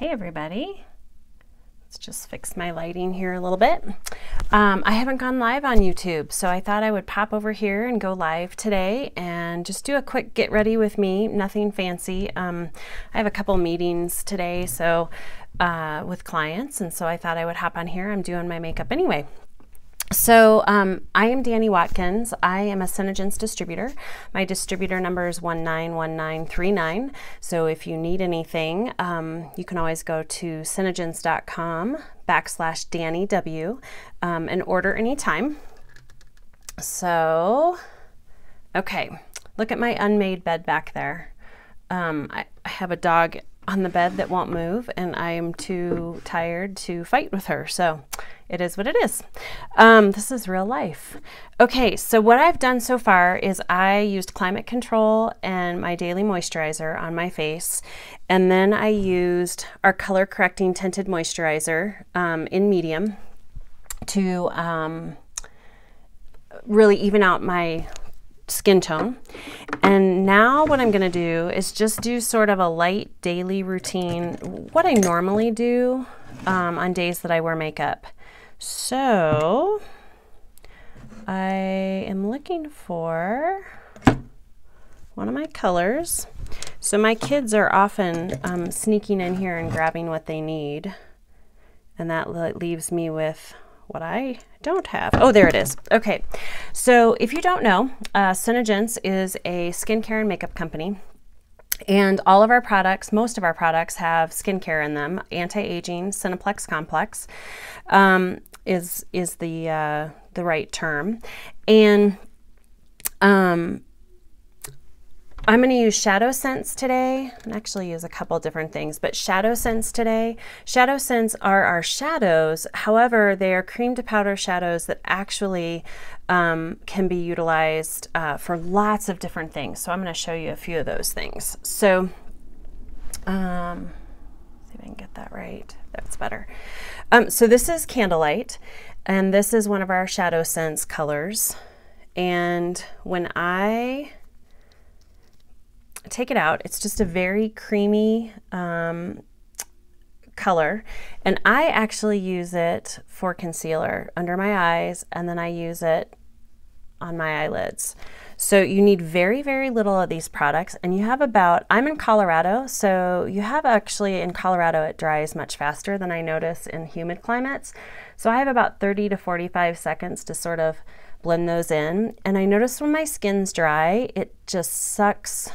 Hey everybody, let's just fix my lighting here a little bit. I haven't gone live on YouTube, so I thought I would pop over here and go live today and just do a quick get ready with me, nothing fancy. I have a couple meetings today with clients, and so I thought I would hop on here. I'm doing my makeup anyway. So I am Danny Watkins. I am a SeneGence distributor. My distributor number is 191939. So if you need anything, you can always go to senegence.com/DannyW and order anytime. So, okay, look at my unmade bed back there. I have a dog on the bed that won't move, and I am too tired to fight with her, so it is what it is. This is real life. Okay, so what I've done so far is I used Climate Control and my daily moisturizer on my face, and then I used our color correcting tinted moisturizer in medium to really even out my skin tone. And now what I'm going to do is just do sort of a light daily routine, what I normally do on days that I wear makeup. So I am looking for one of my colors. So my kids are often sneaking in here and grabbing what they need, and that leaves me with what I don't have. Oh, there it is. Okay, so if you don't know, SeneGence is a skincare and makeup company, and all of our products, most of our products, have skincare in them. Anti-aging, Cineplex Complex is the right term, and I'm going to use Shadow Sense today, and actually use a couple different things, but Shadow Sense today. Shadow Sense are our shadows. However, they are cream to powder shadows that actually can be utilized for lots of different things. So I'm going to show you a few of those things. So, see if I can get that right. That's better. So this is Candlelight, and this is one of our Shadow Sense colors. And when I take it out, it's just a very creamy color, and I actually use it for concealer under my eyes, and then I use it on my eyelids. So you need very, very little of these products, and you have about, I'm in Colorado, so you have actually, in Colorado it dries much faster than I notice in humid climates. So I have about 30 to 45 seconds to sort of blend those in, and I notice when my skin's dry, it just sucks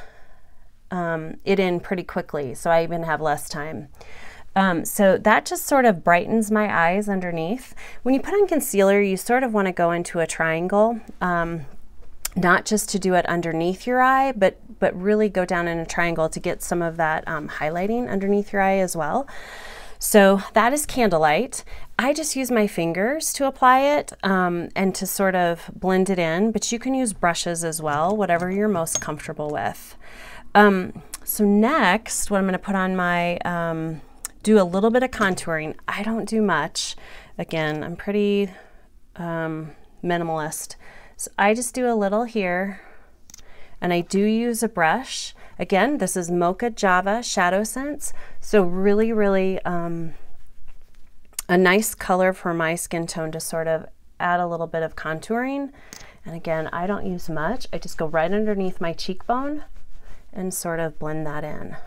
it in pretty quickly, so I even have less time. So that just sort of brightens my eyes underneath. When you put on concealer, you sort of want to go into a triangle, not just to do it underneath your eye, but really go down in a triangle to get some of that highlighting underneath your eye as well. So that is Candlelight. I just use my fingers to apply it and to sort of blend it in, but you can use brushes as well, whatever you're most comfortable with. So next, what I'm going to put on my, do a little bit of contouring. I don't do much. Again, I'm pretty minimalist. So I just do a little here, and I do use a brush. Again, this is Mocha Java Shadow Sense. So really, really a nice color for my skin tone to sort of add a little bit of contouring. And again, I don't use much. I just go right underneath my cheekbone and sort of blend that in.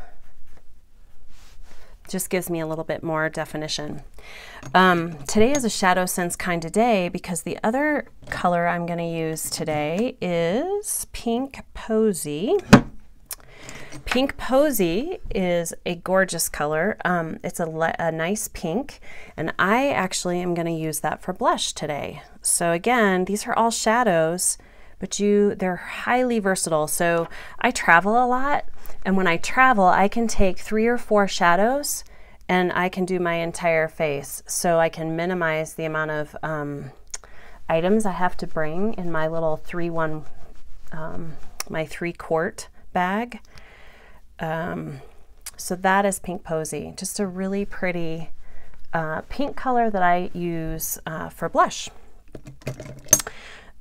Just gives me a little bit more definition. Today is a Shadow Sense kind of day because the other color I'm going to use today is Pink Posy. Pink Posy is a gorgeous color. It's a nice pink, and I actually am going to use that for blush today. So again, these are all shadows, but they're highly versatile. So I travel a lot, and when I travel, I can take 3 or 4 shadows and I can do my entire face. So I can minimize the amount of items I have to bring in my little my 3-quart bag. So that is Pink Posy, just a really pretty pink color that I use for blush.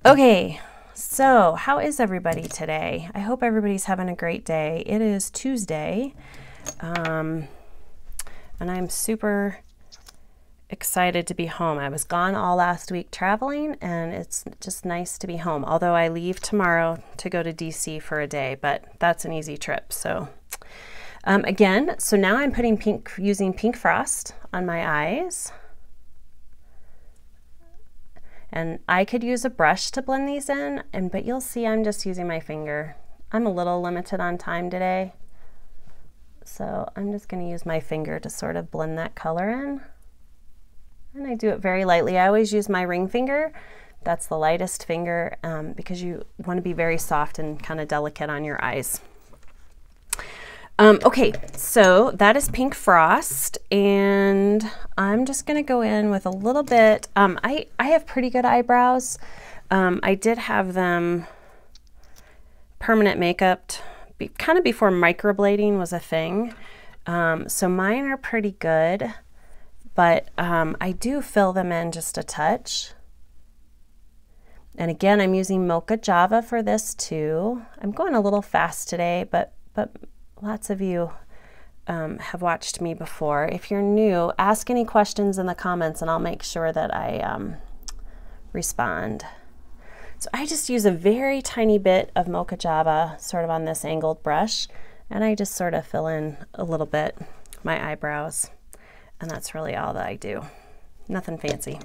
Okay. So, how is everybody today? I hope everybody's having a great day. It is Tuesday. and I'm super excited to be home. I was gone all last week traveling, and it's just nice to be home. Although I leave tomorrow to go to DC for a day, but that's an easy trip. So again, so now I'm putting using Pink Frost on my eyes. And I could use a brush to blend these in, but you'll see I'm just using my finger. I'm a little limited on time today, so I'm just going to use my finger to sort of blend that color in. And I do it very lightly. I always use my ring finger. That's the lightest finger because you want to be very soft and kind of delicate on your eyes. Okay, so that is Pink Frost, and I'm just going to go in with a little bit. I have pretty good eyebrows. I did have them permanent makeup kind of before microblading was a thing. So mine are pretty good, but I do fill them in just a touch. And again, I'm using Mocha Java for this too. I'm going a little fast today, but lots of you have watched me before. If you're new, ask any questions in the comments and I'll make sure that I respond. So I just use a very tiny bit of Mocha Java sort of on this angled brush, and I just sort of fill in a little bit my eyebrows, and that's really all that I do. Nothing fancy.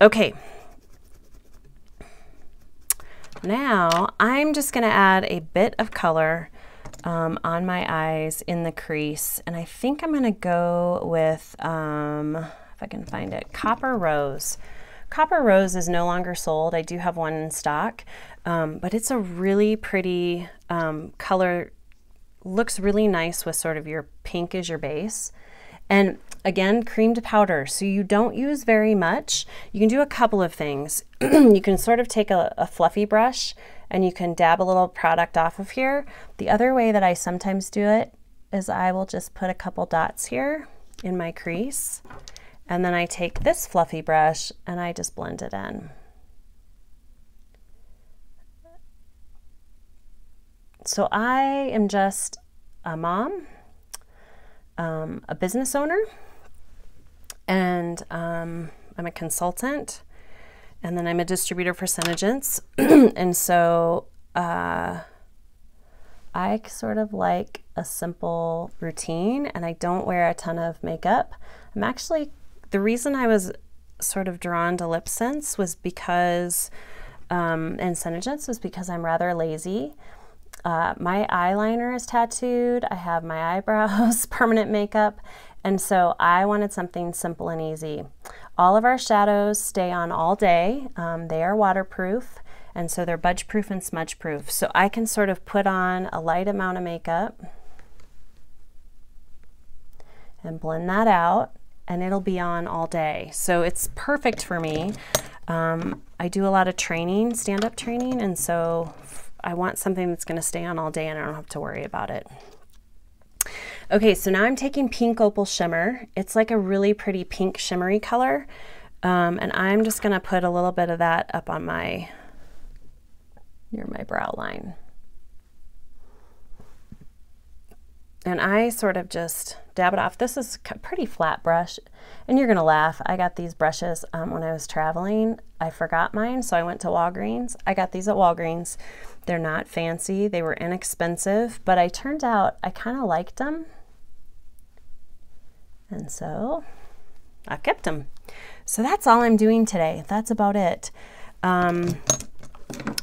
Okay. Now I'm just going to add a bit of color on my eyes in the crease, and I think I'm going to go with, if I can find it, Copper Rose. Copper Rose is no longer sold. I do have one in stock, but it's a really pretty color. Looks really nice with sort of your pink as your base. And again, cream to powder, so you don't use very much. You can do a couple of things. You can sort of take a fluffy brush and you can dab a little product off of here. The other way that I sometimes do it is I will just put a couple dots here in my crease, and then I take this fluffy brush and I just blend it in. So I am just a mom, a business owner, and I'm a consultant, and then I'm a distributor for SeneGence. And so I sort of like a simple routine, and I don't wear a ton of makeup. I'm actually, the reason I was sort of drawn to LipSense was because, and SeneGence was because I'm rather lazy. My eyeliner is tattooed, I have my eyebrows, permanent makeup, and so I wanted something simple and easy. All of our shadows stay on all day. They are waterproof, and so they're budge proof and smudge proof. So I can sort of put on a light amount of makeup and blend that out, and it'll be on all day. So it's perfect for me. I do a lot of training, stand-up training, and so I want something that's going to stay on all day and I don't have to worry about it. Okay, so now I'm taking Pink Opal Shimmer. It's like a really pretty pink shimmery color, and I'm just going to put a little bit of that up on near my brow line. And I sort of just dab it off. This is a pretty flat brush, and you're gonna laugh. I got these brushes when I was traveling. I forgot mine, so I went to Walgreens. I got these at Walgreens. They're not fancy, they were inexpensive, but I turned out I kind of liked them. And so I kept them. So that's all I'm doing today. That's about it.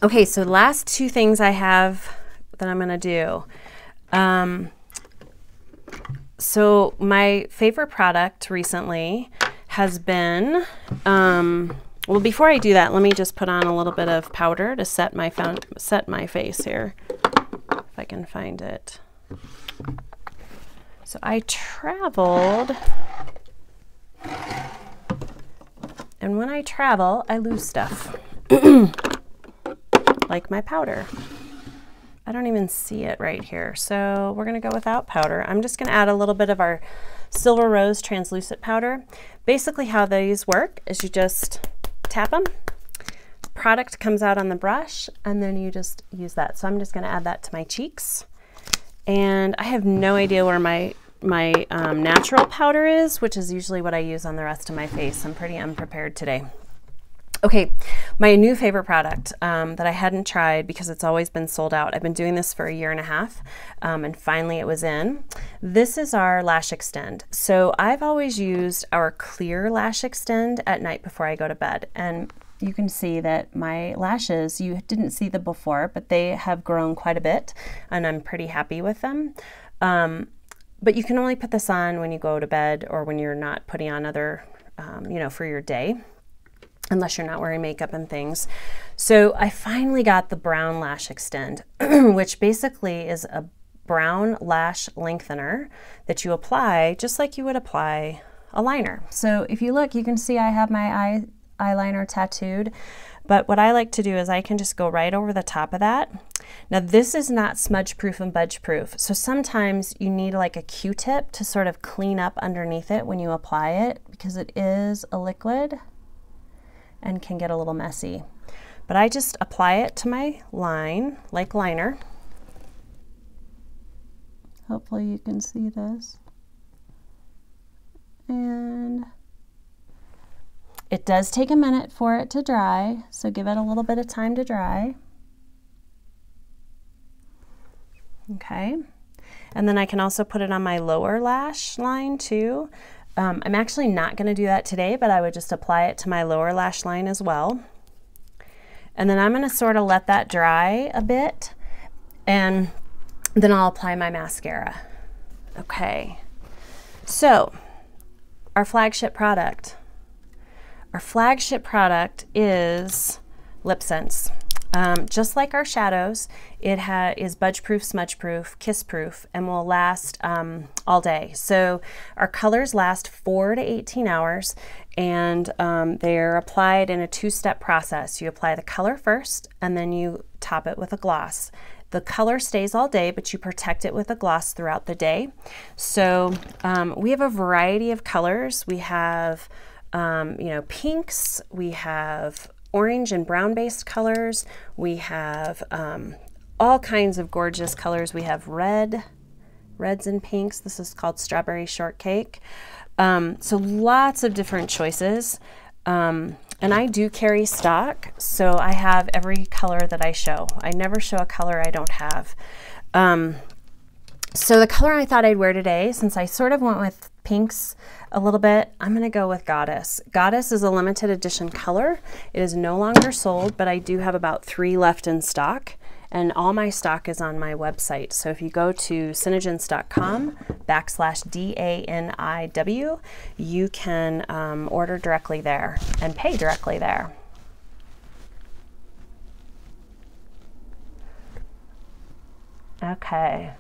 Okay, so the last two things I have that I'm gonna do. So my favorite product recently has been, well, before I do that, let me just put on a little bit of powder to set my face here, if I can find it. So I traveled, and when I travel, I lose stuff, like my powder. I don't even see it right here, so we're gonna go without powder. I'm just gonna add a little bit of our Silver Rose translucent powder. Basically how these work is you just tap them, product comes out on the brush, and then you just use that. So I'm just gonna add that to my cheeks. And I have no idea where my my natural powder is, which is usually what I use on the rest of my face. I'm pretty unprepared today. Okay, my new favorite product that I hadn't tried because it's always been sold out. I've been doing this for a year and a half, and finally it was in. This is our Lash Extend. So I've always used our clear Lash Extend at night before I go to bed, and you can see that my lashes, you didn't see them before, but they have grown quite a bit, and I'm pretty happy with them. But you can only put this on when you go to bed or when you're not putting on other, you know, for your day, unless you're not wearing makeup and things. So I finally got the Brown Lash Extend, which basically is a brown lash lengthener that you apply just like you would apply a liner. So if you look, you can see I have my eyeliner tattooed, but what I like to do is I can just go right over the top of that. Now this is not smudge proof and budge proof, so sometimes you need like a Q-tip to sort of clean up underneath it when you apply it, because it is a liquid and can get a little messy. But I just apply it to my line, like liner. Hopefully you can see this. And it does take a minute for it to dry, so give it a little bit of time to dry. Okay, and then I can also put it on my lower lash line too. I'm actually not going to do that today, but I would just apply it to my lower lash line as well. And then I'm going to sort of let that dry a bit, and then I'll apply my mascara. Okay, so our flagship product. Our flagship product is Lip Sense. Just like our shadows, it is budge proof, smudge proof, kiss proof, and will last all day. So our colors last 4 to 18 hours, and they're applied in a two-step process. You apply the color first, and then you top it with a gloss. The color stays all day, but you protect it with a gloss throughout the day. So we have a variety of colors. We have you know, pinks, we have orange and brown based colors, we have all kinds of gorgeous colors. We have reds and pinks. This is called Strawberry Shortcake. So lots of different choices. And I do carry stock, so I have every color that I show. I never show a color I don't have. So the color I thought I'd wear today, since I sort of went with pinks a little bit, I'm going to go with Goddess. Goddess is a limited edition color. It is no longer sold, but I do have about 3 left in stock, and all my stock is on my website. So if you go to SeneGence.com/DANIW, you can order directly there and pay directly there. Okay.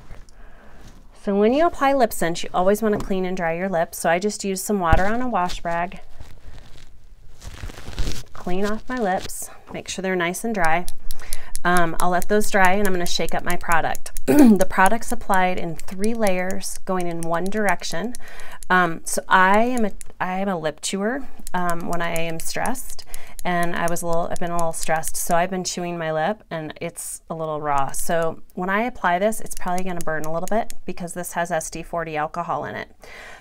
So when you apply Lip Sense, you always want to clean and dry your lips. So I just use some water on a wash rag, clean off my lips, make sure they're nice and dry. I'll let those dry, and I'm going to shake up my product. The product's applied in 3 layers going in one direction. So I am a lip chewer when I am stressed, and I've been a little stressed, so I've been chewing my lip and it's a little raw. So when I apply this, it's probably going to burn a little bit because this has SD40 alcohol in it.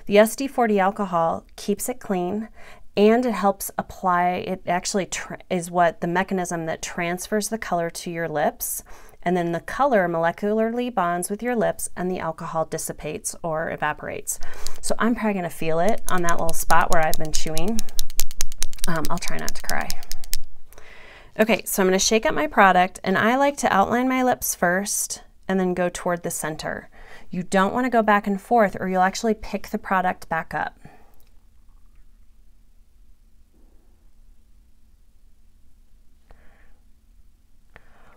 The SD40 alcohol keeps it clean, and it helps apply, it actually is what the mechanism that transfers the color to your lips, and then the color molecularly bonds with your lips and the alcohol dissipates or evaporates. So I'm probably going to feel it on that little spot where I've been chewing. I'll try not to cry. Okay, so I'm going to shake up my product, and I like to outline my lips first and then go toward the center. You don't want to go back and forth, or you'll actually pick the product back up.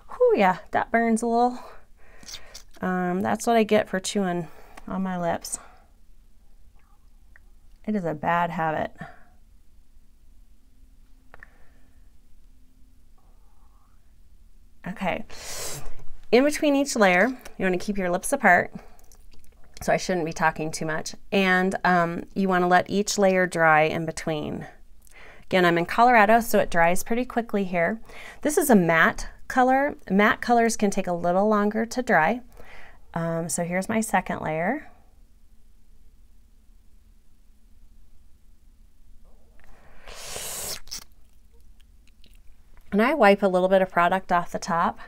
Whew, yeah, that burns a little. That's what I get for chewing on my lips. It is a bad habit. Okay, in between each layer, you want to keep your lips apart, so I shouldn't be talking too much, and you want to let each layer dry in between. Again, I'm in Colorado, so it dries pretty quickly here. This is a matte color. Matte colors can take a little longer to dry. So here's my second layer. And I wipe a little bit of product off the top.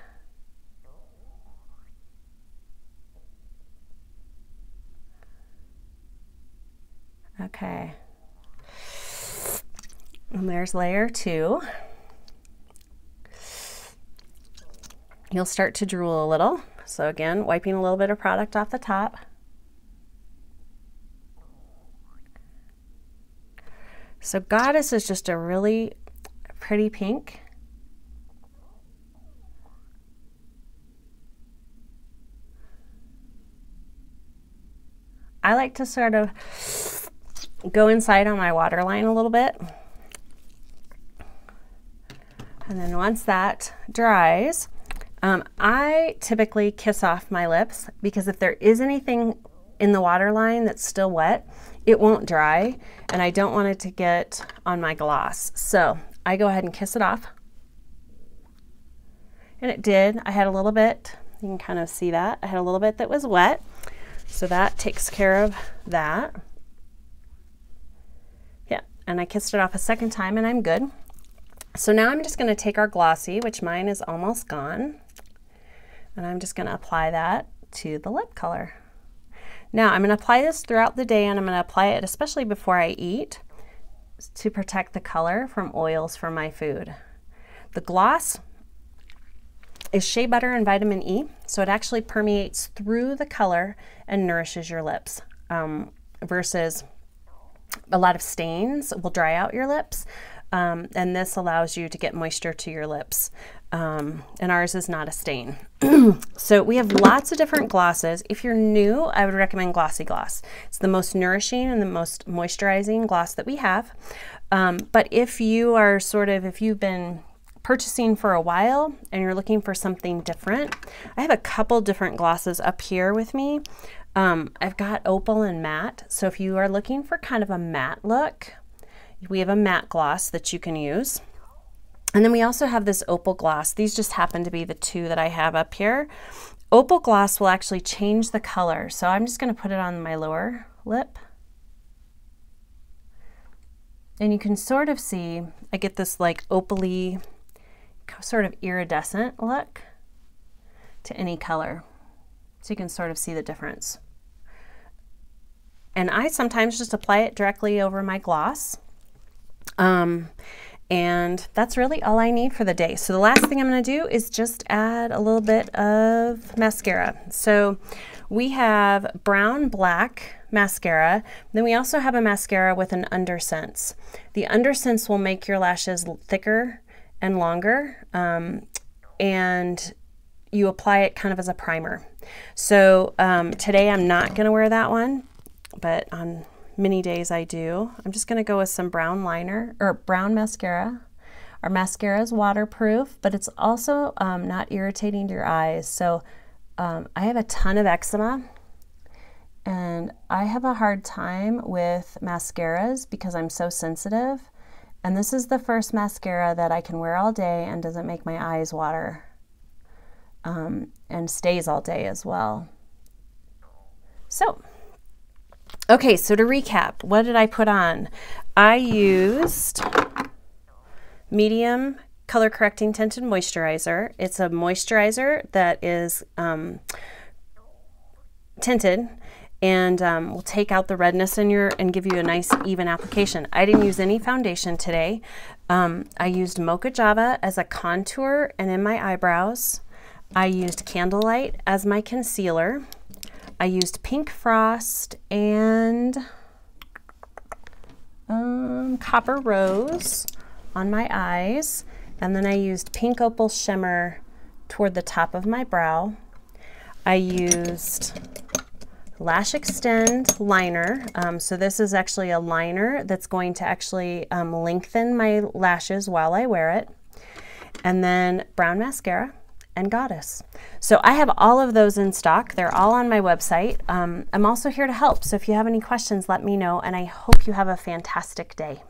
Okay. And there's layer 2. You'll start to drool a little. So again, wiping a little bit of product off the top. So Goddess is just a really pretty pink. I like to sort of go inside on my waterline a little bit. And then once that dries, I typically kiss off my lips, because if there is anything in the waterline that's still wet, it won't dry, and I don't want it to get on my gloss. So I go ahead and kiss it off. And it did. I had a little bit, you can kind of see that. I had a little bit that was wet. So that takes care of that. Yeah, and I kissed it off a second time and I'm good. So now I'm just going to take our glossy, which mine is almost gone, and I'm just going to apply that to the lip color. Now I'm going to apply this throughout the day, and I'm going to apply it especially before I eat to protect the color from oils from my food. The gloss is shea butter and vitamin E, so it actually permeates through the color and nourishes your lips, versus a lot of stains will dry out your lips. And this allows you to get moisture to your lips. And ours is not a stain. So we have lots of different glosses. If you're new, I would recommend Glossy Gloss. It's the most nourishing and the most moisturizing gloss that we have. But if you are if you've been purchasing for a while and you're looking for something different, I have a couple different glosses up here with me. I've got Opal and Matte. So if you are looking for kind of a matte look, we have a matte gloss that you can use. And then we also have this Opal gloss. These just happen to be the two that I have up here. Opal gloss will actually change the color. So I'm just going to put it on my lower lip. And you can sort of see, I get this like opal-y, sort of iridescent look to any color. So you can sort of see the difference. And I sometimes just apply it directly over my gloss. And that's really all I need for the day. So the last thing I'm going to do is just add a little bit of mascara. So we have brown black mascara. Then we also have a mascara with an Undersense. The Undersense will make your lashes thicker and longer, and you apply it kind of as a primer. So today I'm not going to wear that one, but on many days I do. I'm just going to go with some brown liner or brown mascara. Our mascara is waterproof, but it's also not irritating to your eyes. So I have a ton of eczema, and I have a hard time with mascaras because I'm so sensitive. And this is the first mascara that I can wear all day and doesn't make my eyes water, and stays all day as well. So okay, so to recap, what did I put on? I used medium color correcting tinted moisturizer. It's a moisturizer that is tinted and will take out the redness in and give you a nice even application. I didn't use any foundation today. I used Mocha Java as a contour and in my eyebrows. I used Candlelight as my concealer. I used Pink Frost and Copper Rose on my eyes, and then I used Pink Opal Shimmer toward the top of my brow. I used Lash Extend liner. So this is actually a liner that's going to actually lengthen my lashes while I wear it. And then brown mascara and Goddess. So I have all of those in stock. They're all on my website. I'm also here to help. So if you have any questions, let me know, and I hope you have a fantastic day.